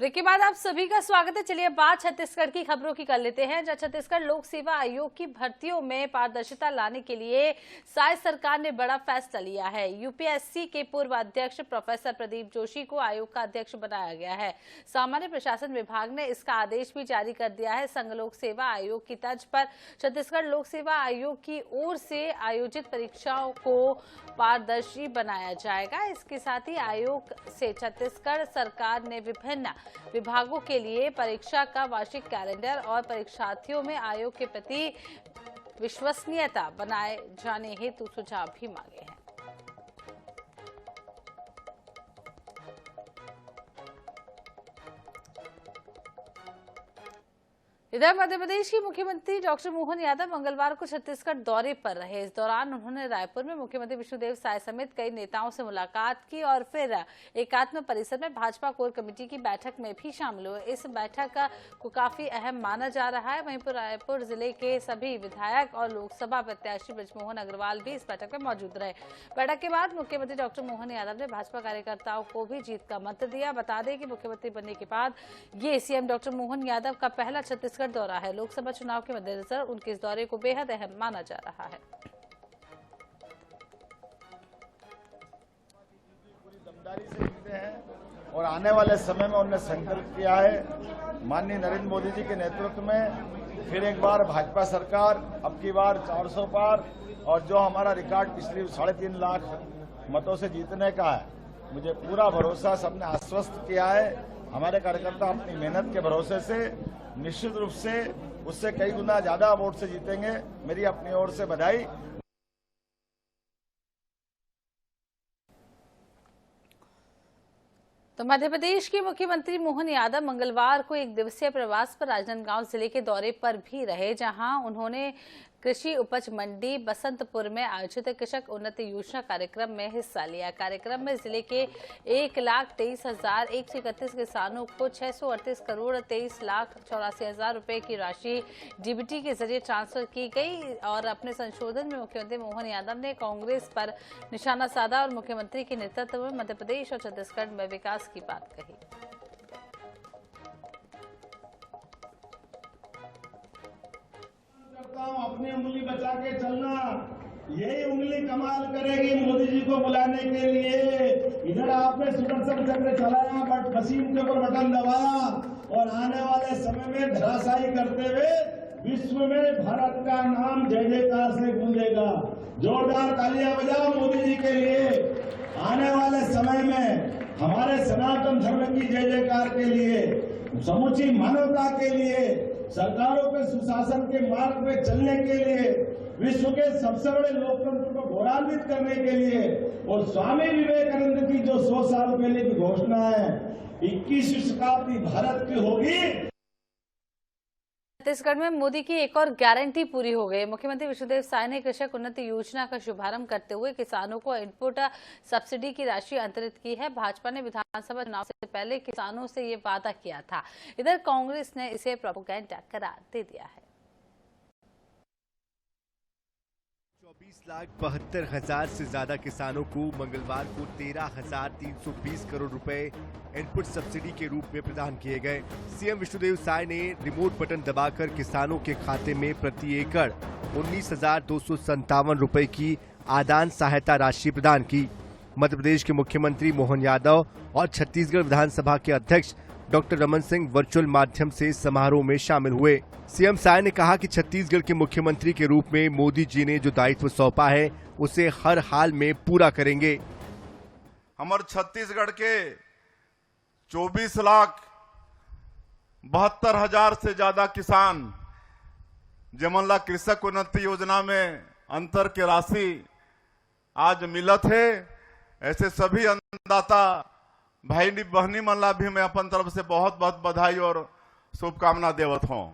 Break के बाद आप सभी का स्वागत है। चलिए बात छत्तीसगढ़ की खबरों की कर लेते हैं, जहां छत्तीसगढ़ लोक सेवा आयोग की भर्तियों में पारदर्शिता लाने के लिए साय सरकार ने बड़ा फैसला लिया है। यूपीएससी के पूर्व अध्यक्ष प्रोफेसर प्रदीप जोशी को आयोग का अध्यक्ष बनाया गया है। सामान्य प्रशासन विभाग ने इसका आदेश भी जारी कर दिया है। संघ लोक सेवा आयोग की तर्ज पर छत्तीसगढ़ लोक सेवा आयोग की ओर से आयोजित परीक्षाओं को पारदर्शी बनाया जाएगा। इसके साथ ही आयोग से छत्तीसगढ़ सरकार ने विभिन्न विभागों के लिए परीक्षा का वार्षिक कैलेंडर और परीक्षार्थियों में आयोग के प्रति विश्वसनीयता बनाए जाने हेतु सुझाव भी मांगे हैं। इधर मध्य प्रदेश की मुख्यमंत्री डॉक्टर मोहन यादव मंगलवार को छत्तीसगढ़ दौरे पर रहे। इस दौरान उन्होंने रायपुर में मुख्यमंत्री विष्णुदेव साय समेत कई नेताओं से मुलाकात की और फिर एकात्म परिसर में भाजपा कोर कमेटी की बैठक में भी शामिल हुए। इस बैठक को काफी अहम माना जा रहा है। वहीं पर रायपुर जिले के सभी विधायक और लोकसभा प्रत्याशी बृजमोहन अग्रवाल भी इस बैठक में मौजूद रहे। बैठक के बाद मुख्यमंत्री डॉक्टर मोहन यादव ने भाजपा कार्यकर्ताओं को भी जीत का मंत्र दिया। बता दें कि मुख्यमंत्री बनने के बाद ये सीएम डॉक्टर मोहन यादव का पहला छत्तीसगढ़ दौरा है। लोकसभा चुनाव के मद्देनजर उनके इस दौरे को बेहद अहम माना जा रहा है। पूरी दमदारी से मिलते हैं और आने वाले समय में उन्होंने संकल्प किया है माननीय नरेंद्र मोदी जी के नेतृत्व में फिर एक बार भाजपा सरकार अब की बार 400 पार और जो हमारा रिकॉर्ड पिछली 3.5 लाख मतों से जीतने का है, मुझे पूरा भरोसा सबने आश्वस्त किया है। हमारे कार्यकर्ता अपनी मेहनत के भरोसे से निश्चित रूप से उससे कई गुना ज्यादा वोट से जीतेंगे। मेरी अपनी ओर से बधाई। तो मध्य प्रदेश के मुख्यमंत्री मोहन यादव मंगलवार को एक दिवसीय प्रवास पर राजनांदगांव जिले के दौरे पर भी रहे, जहां उन्होंने कृषि उपज मंडी बसंतपुर में आयोजित कृषक उन्नति योजना कार्यक्रम में हिस्सा लिया। कार्यक्रम में जिले के 1,23,131 किसानों को 638 करोड़ 23,84,000 रुपए की राशि डीबीटी के जरिए ट्रांसफर की गई। और अपने संशोधन में मुख्यमंत्री मोहन यादव ने कांग्रेस पर निशाना साधा और मुख्यमंत्री के नेतृत्व में मध्य प्रदेश और छत्तीसगढ़ में विकास की बात कही। अपनी उंगली बचा के चलना, यही उंगली कमाल करेगी मोदी जी को बुलाने के लिए। इधर आपने सुदर्शन चक्र चलाया, बट मशीन के ऊपर बटन दबाया और आने वाले समय में धराशायी करते हुए विश्व में भारत का नाम जय जयकार से गूंजेगा। जोरदार तालियां बजाओ मोदी जी के लिए। आने वाले समय में हमारे सनातन धर्म की जय जयकार के लिए, समूची मानवता के लिए, सरकारों के सुशासन के मार्ग में चलने के लिए, विश्व के सबसे बड़े लोकतंत्र को गौरवान्वित करने के लिए और स्वामी विवेकानंद की जो 100 साल पहले की घोषणा है 21वीं शताब्दी भारत की होगी। छत्तीसगढ़ में मोदी की एक और गारंटी पूरी हो गई। मुख्यमंत्री विष्णुदेव साय ने कृषक उन्नति योजना का शुभारंभ करते हुए किसानों को इनपुट सब्सिडी की राशि अंतरित की है। भाजपा ने विधानसभा चुनाव से पहले किसानों से ये वादा किया था। इधर कांग्रेस ने इसे प्रोपेगेंडा करार दे दिया है। 24,72,000 से ज्यादा किसानों को मंगलवार को 13,320 करोड़ रुपए इनपुट सब्सिडी के रूप में प्रदान किए गए। सीएम विष्णुदेव साय ने रिमोट बटन दबाकर किसानों के खाते में प्रति एकड़ 19,257 रुपए की आदान सहायता राशि प्रदान की। मध्य प्रदेश के मुख्यमंत्री मोहन यादव और छत्तीसगढ़ विधानसभा के अध्यक्ष डॉक्टर रमन सिंह वर्चुअल माध्यम से समारोह में शामिल हुए। सीएम साय ने कहा कि छत्तीसगढ़ के मुख्यमंत्री के रूप में मोदी जी ने जो दायित्व सौंपा है उसे हर हाल में पूरा करेंगे। हमारे छत्तीसगढ़ के 24,72,000 से ज्यादा किसान जमनला कृषक उन्नति योजना में अंतर के राशि आज मिलत है। ऐसे सभी अन्नदाता भाई बहनी मल्ला भी मैं अपन तरफ से बहुत बहुत बधाई और शुभकामना देवत हूं।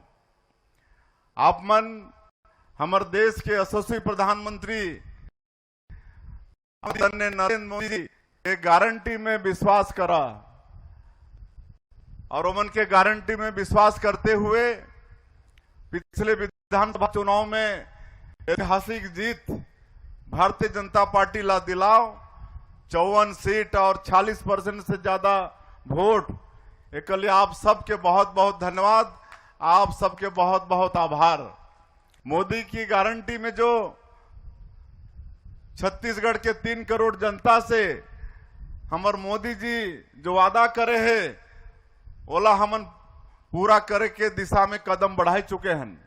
आप मन हमारे देश के यशस्वी प्रधानमंत्री नरेंद्र मोदी के गारंटी में विश्वास करा और उमन के गारंटी में विश्वास करते हुए पिछले विधानसभा चुनाव में ऐतिहासिक जीत भारतीय जनता पार्टी ला दिलाओ 54 सीट और 40% से ज्यादा वोट एक लिए आप सबके बहुत बहुत धन्यवाद, आप सबके बहुत बहुत आभार। मोदी की गारंटी में जो छत्तीसगढ़ के 3 करोड़ जनता से हमार मोदी जी जो वादा करे है ओला हमन पूरा करे के दिशा में कदम बढ़ा चुके हैं।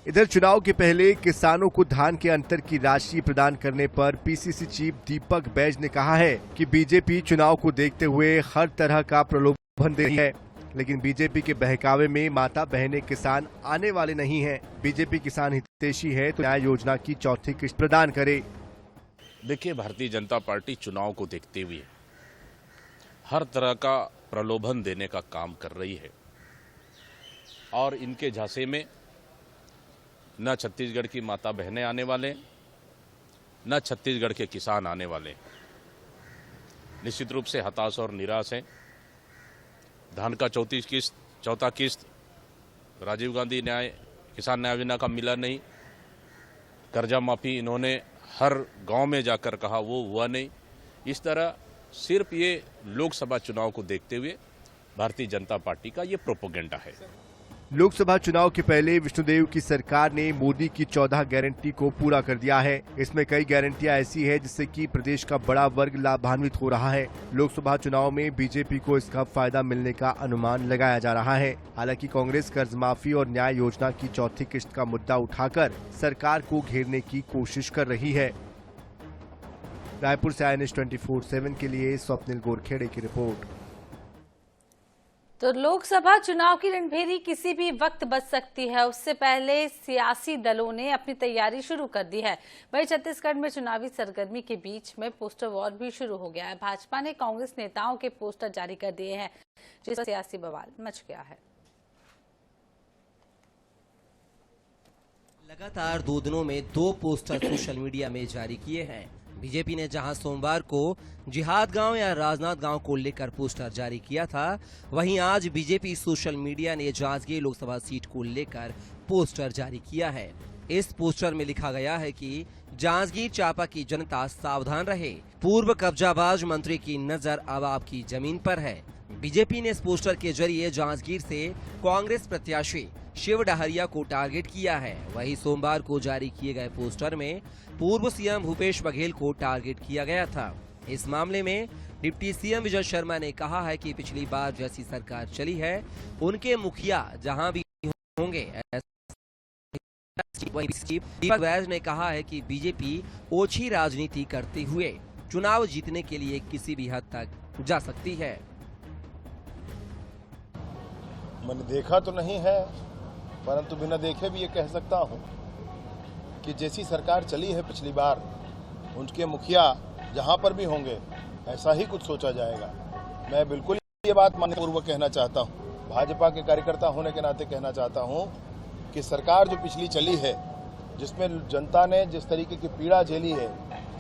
इधर चुनाव के पहले किसानों को धान के अंतर की राशि प्रदान करने पर पीसीसी चीफ दीपक बैज ने कहा है कि बीजेपी चुनाव को देखते हुए हर तरह का प्रलोभन दे रही है, लेकिन बीजेपी के बहकावे में माता बहनें किसान आने वाले नहीं हैं। बीजेपी किसान हितैषी है तो न्याय योजना की चौथी किस्त प्रदान करे। देखिए, भारतीय जनता पार्टी चुनाव को देखते हुए हर तरह का प्रलोभन देने का काम कर रही है और इनके झांसे में न छत्तीसगढ़ की माता बहनें आने वाले, न छत्तीसगढ़ के किसान आने वाले। निश्चित रूप से हताश और निराश हैं। धान का चौथा किस्त राजीव गांधी किसान न्याय योजना का मिला नहीं। कर्जा माफी इन्होंने हर गांव में जाकर कहा, वो हुआ नहीं। इस तरह सिर्फ ये लोकसभा चुनाव को देखते हुए भारतीय जनता पार्टी का ये प्रोपोगेंडा है। लोकसभा चुनाव के पहले विष्णुदेव की सरकार ने मोदी की 14 गारंटी को पूरा कर दिया है। इसमें कई गारंटियां ऐसी है जिससे कि प्रदेश का बड़ा वर्ग लाभान्वित हो रहा है। लोकसभा चुनाव में बीजेपी को इसका फायदा मिलने का अनुमान लगाया जा रहा है। हालांकि कांग्रेस कर्ज माफी और न्याय योजना की चौथी किस्त का मुद्दा उठाकर सरकार को घेरने की कोशिश कर रही है। रायपुर से INS 24/7 के लिए स्वप्निल गोरखेड़े की रिपोर्ट। तो लोकसभा चुनाव की रणभेरी किसी भी वक्त बच सकती है, उससे पहले सियासी दलों ने अपनी तैयारी शुरू कर दी है। वहीं छत्तीसगढ़ में चुनावी सरगर्मी के बीच में पोस्टर वॉर भी शुरू हो गया है। भाजपा ने कांग्रेस नेताओं के पोस्टर जारी कर दिए हैं, जिस पर सियासी बवाल मच गया है। लगातार 2 दिनों में 2 पोस्टर सोशल मीडिया में जारी किए हैं। बीजेपी ने जहां सोमवार को जिहाद गांव या राजनांद गांव को लेकर पोस्टर जारी किया था, वहीं आज बीजेपी सोशल मीडिया ने जांजगीर लोकसभा सीट को लेकर पोस्टर जारी किया है। इस पोस्टर में लिखा गया है कि जांजगीर चांपा की जनता सावधान रहे, पूर्व कब्जाबाज मंत्री की नजर अब आपकी जमीन पर है। बीजेपी ने इस पोस्टर के जरिए जांजगीर से कांग्रेस प्रत्याशी शिव डहरिया को टारगेट किया है। वहीं सोमवार को जारी किए गए पोस्टर में पूर्व सीएम भूपेश बघेल को टारगेट किया गया था। इस मामले में डिप्टी सीएम विजय शर्मा ने कहा है कि पिछली बार जैसी सरकार चली है उनके मुखिया जहां भी होंगे। दीपक बैज ने कहा है कि बीजेपी ओछी राजनीति करते हुए चुनाव जीतने के लिए किसी भी हद तक जा सकती है। मैंने देखा तो नहीं है, परंतु बिना देखे भी ये कह सकता हूं कि जैसी सरकार चली है पिछली बार, उनके मुखिया जहां पर भी होंगे ऐसा ही कुछ सोचा जाएगा। मैं बिल्कुल ये बात मानपूर्वक कहना चाहता हूं, भाजपा के कार्यकर्ता होने के नाते कहना चाहता हूं कि सरकार जो पिछली चली है, जिसमें जनता ने जिस तरीके की पीड़ा झेली है,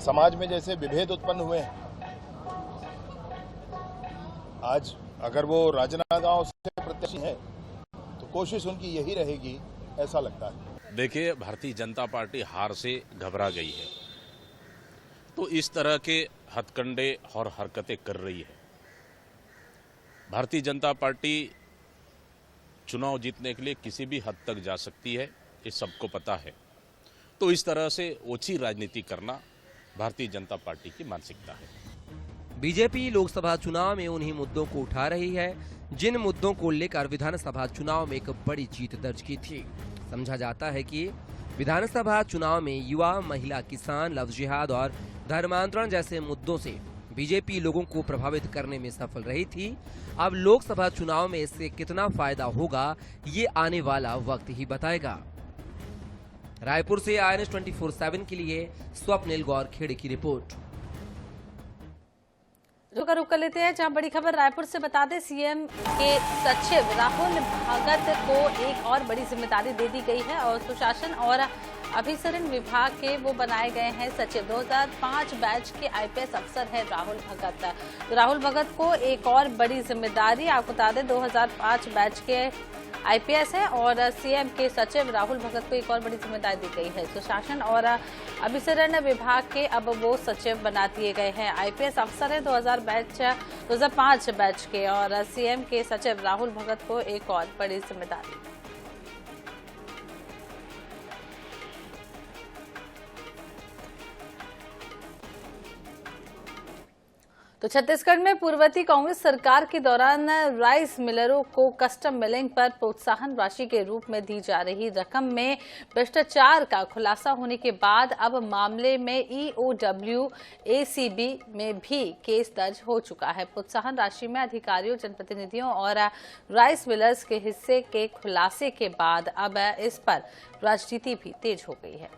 समाज में जैसे विभेद उत्पन्न हुए हैं, आज अगर वो राजनांद गांव से प्रत्याशी हैं तो कोशिश उनकी यही रहेगी, ऐसा लगता है। देखिए, भारतीय जनता पार्टी हार से घबरा गई है, तो इस तरह के हथकंडे और हरकतें कर रही है। भारतीय जनता पार्टी चुनाव जीतने के लिए किसी भी हद तक जा सकती है, ये सबको पता है। तो इस तरह से ओछी राजनीति करना भारतीय जनता पार्टी की मानसिकता है। बीजेपी लोकसभा चुनाव में उन्हीं मुद्दों को उठा रही है जिन मुद्दों को लेकर विधानसभा चुनाव में एक बड़ी जीत दर्ज की थी। समझा जाता है कि विधानसभा चुनाव में युवा, महिला, किसान, लव जिहाद और धर्मांतरण जैसे मुद्दों से बीजेपी लोगों को प्रभावित करने में सफल रही थी। अब लोकसभा चुनाव में इससे कितना फायदा होगा, ये आने वाला वक्त ही बताएगा। रायपुर से INS 24/7 के लिए स्वप्निल गोरखेड़े की रिपोर्ट। रुक कर लेते हैं जहां बड़ी खबर रायपुर से बता दें, सीएम के सचिव राहुल भगत को एक और बड़ी जिम्मेदारी दे दी गई है और सुशासन और अभिसरण विभाग के वो बनाए गए हैं सचिव। 2005 बैच के IPS अफसर है राहुल भगत। तो राहुल भगत को एक और बड़ी जिम्मेदारी, आपको बता दें 2005 बैच के आईपीएस है और सीएम के सचिव राहुल भगत को एक और बड़ी जिम्मेदारी दी गई है। सुशासन और अभिसरण विभाग के अब वो सचिव बना दिए गए हैं। आईपीएस अफसर है 2005 बैच के और सीएम के सचिव राहुल भगत को एक और बड़ी जिम्मेदारी। तो छत्तीसगढ़ में पूर्ववर्ती कांग्रेस सरकार के दौरान राइस मिलरों को कस्टम मिलिंग पर प्रोत्साहन राशि के रूप में दी जा रही रकम में भ्रष्टाचार का खुलासा होने के बाद अब मामले में ईओडब्ल्यू एसीबी में भी केस दर्ज हो चुका है। प्रोत्साहन राशि में अधिकारियों, जनप्रतिनिधियों और राइस मिलर्स के हिस्से के खुलासे के बाद अब इस पर राजनीति भी तेज हो गई है।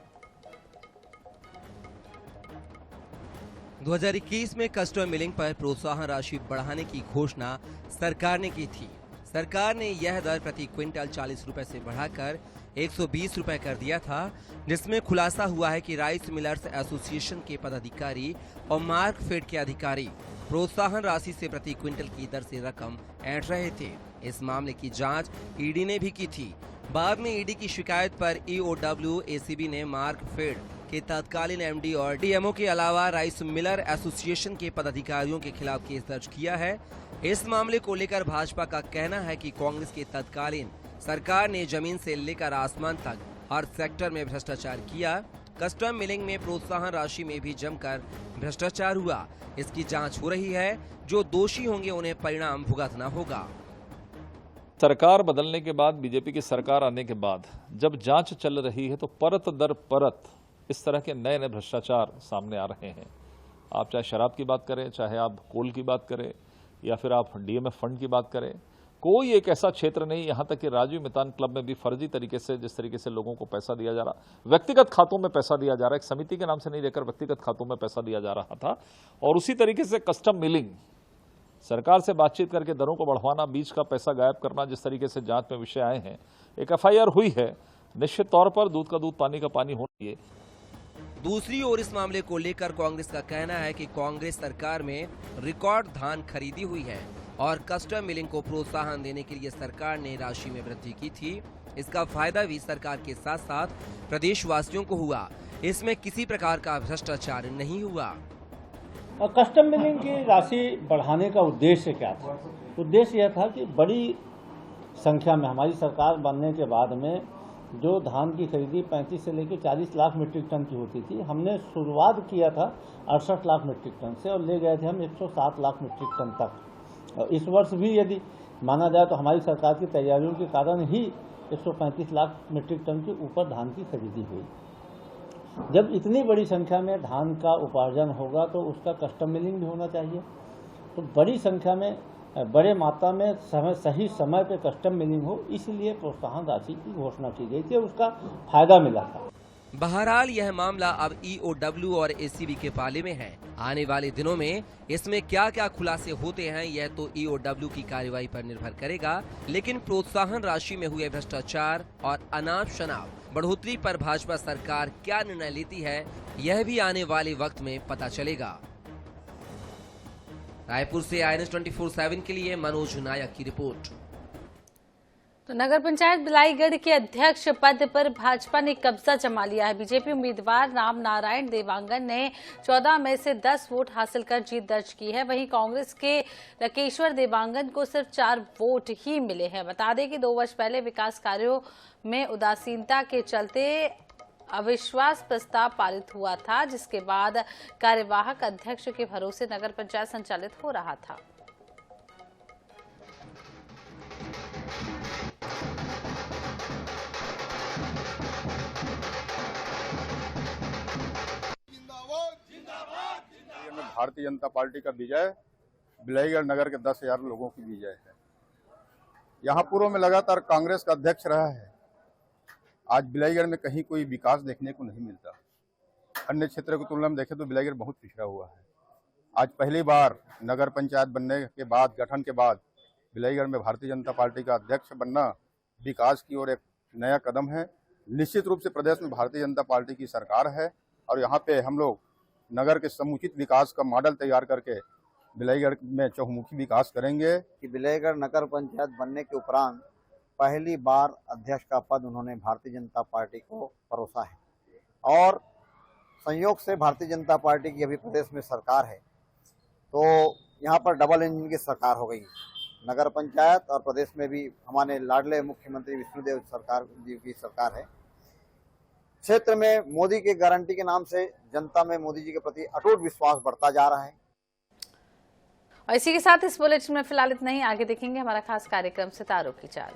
2021 में कस्टम मिलिंग पर प्रोत्साहन राशि बढ़ाने की घोषणा सरकार ने की थी। सरकार ने यह दर प्रति क्विंटल 40 रुपए से बढ़ाकर 120 रुपए कर दिया था, जिसमें खुलासा हुआ है कि राइस मिलर्स एसोसिएशन के पदाधिकारी और मार्कफेड के अधिकारी प्रोत्साहन राशि से प्रति क्विंटल की दर से रकम ऐंठ रहे थे। इस मामले की जांच ईडी ने भी की थी। बाद में ईडी की शिकायत पर ईओडब्ल्यू एसीबी ने मार्कफेड के तत्कालीन एमडी और डीएमओ के अलावा राइस मिलर एसोसिएशन के पदाधिकारियों के खिलाफ केस दर्ज किया है। इस मामले को लेकर भाजपा का कहना है कि कांग्रेस की तत्कालीन सरकार ने जमीन से लेकर आसमान तक हर सेक्टर में भ्रष्टाचार किया। कस्टम मिलिंग में प्रोत्साहन राशि में भी जमकर भ्रष्टाचार हुआ। इसकी जांच हो रही है। जो दोषी होंगे उन्हें परिणाम भुगतना होगा। सरकार बदलने के बाद, बीजेपी की सरकार आने के बाद जब जांच चल रही है तो परत दर परत इस तरह के नए नए भ्रष्टाचार सामने आ रहे हैं। आप चाहे शराब की बात करें, चाहे आप कोल की बात करें या फिर आप डीएमएफ फंड की बात करें, कोई एक ऐसा क्षेत्र नहीं, यहां तक कि राजीव मितान क्लब में भी फर्जी तरीके से जिस तरीके से लोगों को पैसा दिया जा रहा, व्यक्तिगत खातों में पैसा दिया जा रहा, एक समिति के नाम से नहीं लेकर व्यक्तिगत खातों में पैसा दिया जा रहा था। और उसी तरीके से कस्टम मिलिंग, सरकार से बातचीत करके दरों को बढ़वाना, बीच का पैसा गायब करना, जिस तरीके से जांच में विषय आए हैं, एक एफआईआर हुई है। निश्चित तौर पर दूध का दूध, पानी का पानी होना चाहिए। दूसरी ओर इस मामले को लेकर कांग्रेस का कहना है कि कांग्रेस सरकार में रिकॉर्ड धान खरीदी हुई है और कस्टम मिलिंग को प्रोत्साहन देने के लिए सरकार ने राशि में वृद्धि की थी। इसका फायदा भी सरकार के साथ साथ प्रदेशवासियों को हुआ। इसमें किसी प्रकार का भ्रष्टाचार नहीं हुआ। और कस्टम मिलिंग की राशि बढ़ाने का उद्देश्य क्या था? उद्देश्य यह था कि बड़ी संख्या में हमारी सरकार बनने के बाद में जो धान की खरीदी 35 से लेकर 40 लाख मीट्रिक टन की होती थी, हमने शुरुआत किया था 68 लाख मीट्रिक टन से और ले गए थे हम 107 लाख मीट्रिक टन तक। और इस वर्ष भी यदि माना जाए तो हमारी सरकार की तैयारियों के कारण ही 135 लाख मीट्रिक टन के ऊपर धान की खरीदी हुई। जब इतनी बड़ी संख्या में धान का उपार्जन होगा तो उसका कस्टम मिलिंग भी होना चाहिए। तो बड़ी संख्या में, बड़े मात्रा में सही समय पे कस्टम मिलिंग हो, इसलिए प्रोत्साहन राशि की घोषणा की गई थी और उसका फायदा मिला था। बहरहाल यह मामला अब ईओडब्ल्यू और एसीबी के पाले में है। आने वाले दिनों में इसमें क्या क्या खुलासे होते हैं यह तो ईओडब्ल्यू की कार्रवाई पर निर्भर करेगा। लेकिन प्रोत्साहन राशि में हुए भ्रष्टाचार और अनाप शनाप बढ़ोतरी पर भाजपा सरकार क्या निर्णय लेती है, यह भी आने वाले वक्त में पता चलेगा। रायपुर से INS 24/7 के लिए मनोज नायक की रिपोर्ट। तो नगर पंचायत बिलाईगढ़ के अध्यक्ष पद पर भाजपा ने कब्जा जमा लिया है। बीजेपी उम्मीदवार राम नारायण देवांगन ने 14 में से 10 वोट हासिल कर जीत दर्ज की है। वहीं कांग्रेस के लकेश्वर देवांगन को सिर्फ 4 वोट ही मिले हैं। बता दें कि 2 वर्ष पहले विकास कार्यों में उदासीनता के चलते अविश्वास प्रस्ताव पारित हुआ था, जिसके बाद कार्यवाहक अध्यक्ष के भरोसे नगर पंचायत संचालित हो रहा था। भारतीय जनता पार्टी का विजय बिलाईगढ़ नगर के 10,000 लोगों की विजय है। यहाँ पूर्व में लगातार कांग्रेस का अध्यक्ष रहा है। आज बिलाईगढ़ में कहीं कोई विकास देखने को नहीं मिलता। अन्य क्षेत्रों की तुलना में देखें तो बिलाईगढ़ बहुत पिछड़ा हुआ है। आज पहली बार नगर पंचायत बनने के बाद, गठन के बाद, बिलाईगढ़ में भारतीय जनता पार्टी का अध्यक्ष बनना विकास की ओर एक नया कदम है। निश्चित रूप से प्रदेश में भारतीय जनता पार्टी की सरकार है और यहाँ पे हम लोग नगर के समुचित विकास का मॉडल तैयार करके बिलाईगढ़ में चहुमुखी विकास करेंगे। कि बिलाईगढ़ नगर पंचायत बनने के उपरांत पहली बार अध्यक्ष का पद उन्होंने भारतीय जनता पार्टी को परोसा है और संयोग से भारतीय जनता पार्टी की अभी प्रदेश में सरकार है, तो यहाँ पर डबल इंजन की सरकार हो गई। नगर पंचायत और प्रदेश में भी हमारे लाडले मुख्यमंत्री विष्णुदेव सरकार जी की सरकार है। क्षेत्र में मोदी की गारंटी के नाम से जनता में मोदी जी के प्रति अटूट विश्वास बढ़ता जा रहा है। और इसी के साथ इस बुलेटिन में फिलहाल इतना ही। आगे देखेंगे हमारा खास कार्यक्रम सितारों की चाल।